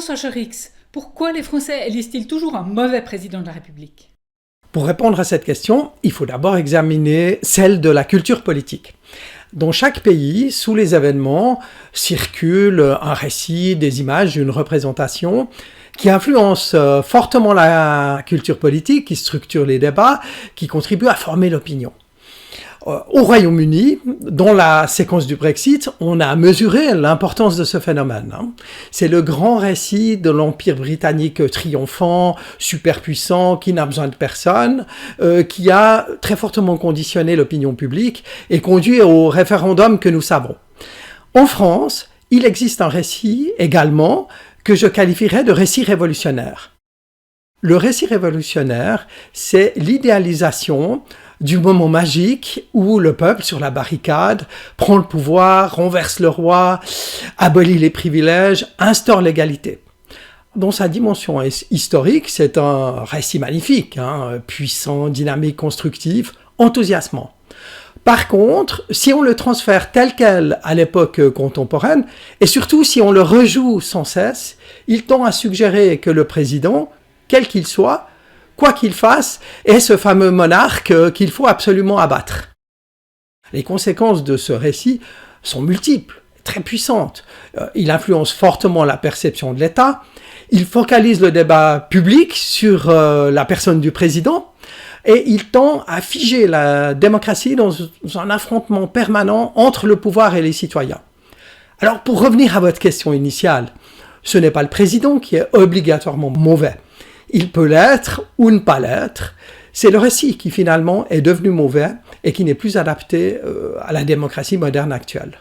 François Chorix, pourquoi les Français élisent-ils toujours un mauvais président de la République ? Pour répondre à cette question, il faut d'abord examiner celle de la culture politique. Dans chaque pays, sous les événements, circule un récit, des images, une représentation qui influence fortement la culture politique, qui structure les débats, qui contribue à former l'opinion. Au Royaume-Uni, dans la séquence du Brexit, on a mesuré l'importance de ce phénomène. C'est le grand récit de l'Empire britannique triomphant, superpuissant, qui n'a besoin de personne, qui a très fortement conditionné l'opinion publique et conduit au référendum que nous savons. En France, il existe un récit également que je qualifierais de récit révolutionnaire. Le récit révolutionnaire, c'est l'idéalisation du moment magique où le peuple sur la barricade prend le pouvoir, renverse le roi, abolit les privilèges, instaure l'égalité. Dans sa dimension historique, c'est un récit magnifique, puissant, dynamique, constructif, enthousiasmant. Par contre, si on le transfère tel quel à l'époque contemporaine, et surtout si on le rejoue sans cesse, il tend à suggérer que le président, quel qu'il soit, quoi qu'il fasse, est ce fameux monarque qu'il faut absolument abattre. Les conséquences de ce récit sont multiples, très puissantes. Il influence fortement la perception de l'État, il focalise le débat public sur la personne du président, et il tend à figer la démocratie dans un affrontement permanent entre le pouvoir et les citoyens. Alors, pour revenir à votre question initiale, ce n'est pas le président qui est obligatoirement mauvais. Il peut l'être ou ne pas l'être. C'est le récit qui finalement est devenu mauvais et qui n'est plus adapté à la démocratie moderne actuelle.